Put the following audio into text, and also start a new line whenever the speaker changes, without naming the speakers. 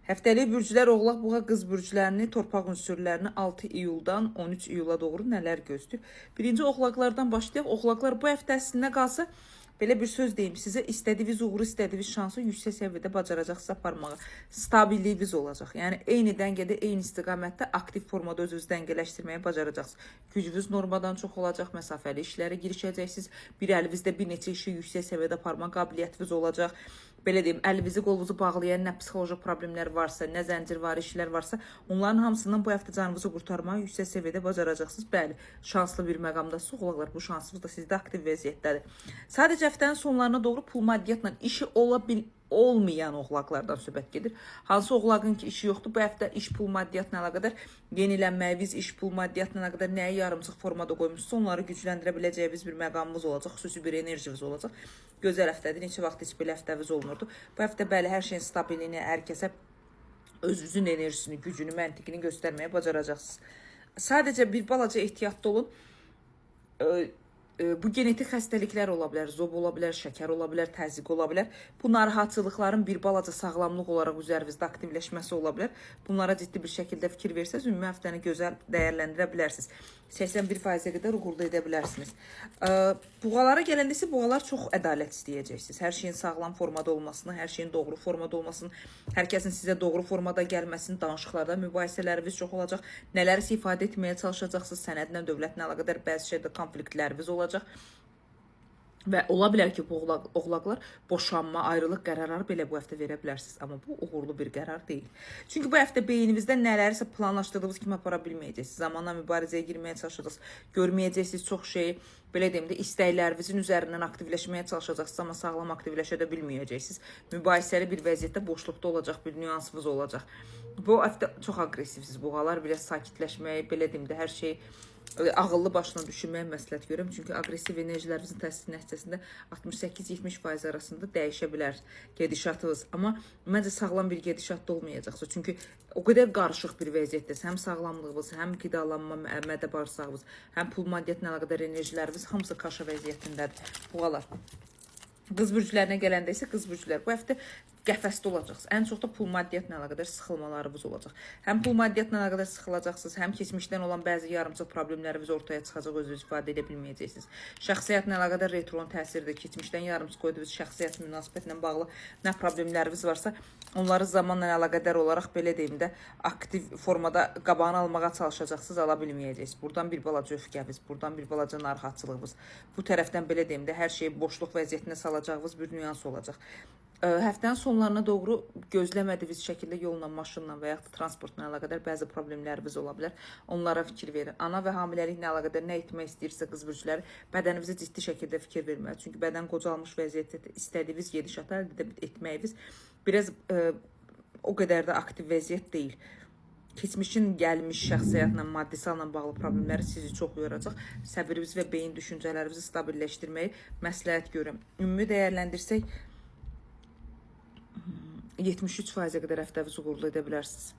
Həftəlik bürclər Oğlaq, Buğa, Qız bürclərini, torpaq ünsürlərini 6 iyuldan 13 iyula doğru nələr gözləyir? Birinci Oğlaqlardan başlayaq. Oğlaqlar bu həftə əslində qalsa, belə bir söz deyim sizə, istədiyiniz uğuru, istədiyiniz şansı yüksək səviyyədə bacaracaqsınız aparmağa. Stabilliyiniz olacaq. Yəni eyni dəngədə, eyni istiqamətdə aktiv formada özünüzü dəngələşdirməyə bacaracaqsınız. Gücünüz normadan çox olacaq, məsafəli işlərə girişəcəksiniz. Bir əlinizdə bir neçə işi yüksək səviyyədə aparma qabiliyyətiniz olacaq. Belə deyim, əlinizi qolunuzu bağlayan nə psixoloji problemlər varsa, nə zəncirvari işlər varsa, onların hamısından bu həftə canınızı qurtarmağı yüksək səviyyədə bacaracaqsınız. Bəli, şanslı bir məqamdasınız, Oğlaqlar, bu şansınız da sizdə aktiv vəziyyətdədir. Sadəcə həftənin sonlarına doğru pul maddiyyatla işi olmayan Oğlaqlardan söhbət gedir. Hansı Oğlaqın ki işi yoxdur, bu həftə iş pul maddiyyatla əlaqədar yenilənməyiniz, iş pul maddiyyatla əlaqədar nəyi yarımçıq formada qoymuşsa, onları gücləndirə biləcəyiniz bir məqamımız olacaq, xüsusi bir enerjiniz olacaq. Gözəl həftədir, neçə vaxt heç belə həftəviz olmurdu. Bu həftə bəli, hər şeyin stabiliyini, hər kəsə özünüzün enerjisini, gücünü, məntiqini göstərməyə bacaracaqsınız. Sadəcə bir balaca ehtiyatlı olun. Bu genetik xəstəliklər ola bilər, zob ola bilər, şəkər ola bilər, təzyiq ola bilər. Bu narahatçılıqların bir balaca sağlamlıq olaraq üzərinizdə aktivləşməsi ola bilər. Bunlara ciddi bir şəkildə fikir versəz, ümumi həftəni gözəl dəyərləndirə bilərsiniz. 81%-ə qədər uğurda edə bilərsiniz. Buğalara gələndə isə buğalar çox ədalət istəyəcəksiniz. Hər şeyin sağlam formada olmasını, hər şeyin doğru formada olmasını, hər kəsin sizə doğru formada gəlməsini, danışıqlarda mübahisələriniz çox olacaq. Nələrsə ifadə etməyə çalışacaqsınız, sənədlə, dövlətlə əlaqədar bəzi şeydə konfliktləriniz olacaq. Və ola bilər ki, bu Oğlaqlar boşanma, ayrılıq qərarları belə bu həftə verə bilərsiniz. Amma bu uğurlu bir qərar deyil. Çünki bu həftə beyninizdə nələrsə planlaşdırdığınız kimi apara bilməyəcəksiniz. Zamanla mübarizəyə girməyə çalışacaqsınız. Görməyəcəksiniz çox şeyi. Belə deyim də, istəklərinizin üzərindən aktivləşməyə çalışacaqsınız, amma sağlam aktivləşə də bilməyəcəksiniz. Mübahisəli bir vəziyyətdə, boşluqda olacaq, bir nüansınız olacaq. Bu həftə çox aqressivsiz. Buğalar biraz sakitləşməyi, belə deyim də, hər şey ağıllı başına düşünməyə məsləhət görürəm. Çünki aqressiv enerjilərinizin təsiri nəticəsində 68-70% arasında dəyişə bilər gedişatınız. Amma məncə sağlam bir gedişatda olmayacaqsa. Çünki o qədər qarışıq bir vəziyyətdəsiz. Həm sağlamlığınız, həm qidalanma, mədə bağırsağınız, həm pul maddiyyatla əlaqədar enerjiləriniz hamısı kaşa vəziyyətindədir. Buğalar. Qız bürclərinə gələndə isə qız bürclər bu həftə qəfəsdə olacaqsınız. Ən çox da pul maddiyyatla əlaqədar sıxılmalarınız olacaq. Həm pul maddiyyatla əlaqədar sıxılacaqsınız, həm keçmişdən olan bəzi yarımçıq problemləriniz ortaya çıxacaq, özünüzü ifadə edə bilməyəcəksiniz. Şəxsiyyətlə əlaqədar retron təsirdir. Keçmişdən yarımçıq qoyduğunuz şəxsiyyət münasibətlə bağlı nə problemləriniz varsa, onları zamanla əlaqədar olaraq belə deyim də aktiv formada qabağını almağa çalışacaqsınız, ala bilməyəcəksiniz. Buradan bir balaca öfkəniz, buradan bir balaca narahatçılığınız, bu tərəfdən belə deyim də hər şeyi boşluq vəziyyətinə salacağınız bir nüans olacaq. Həftənin sonlarına doğru gözləmədiyiniz şəkildə yolla, maşınla və yaxud da transportla əlaqədar bəzi problemləriniz ola bilər. Onlara fikir verin. Ana və hamiləliklə əlaqədar nə etmək istəyirsə qız bürcləri, bədəninizə ciddi şəkildə fikir verməli. Çünki bədən qocalmış vəziyyətdə istədiyiniz gedişatı əldə etməyiniz biraz o qədər də aktiv vəziyyət deyil. Keçmişin gəlmiş şəxsiyyətlə, maddi sağla bağlı problemləri sizi çox yoracaq. Səbriniz və beyin düşüncələrinizi stabilləşdirməyi məsləhət görürəm. Ümumi dəyərləndirsək 73%-ə qədər həftəviz uğurlu edə bilərsiniz.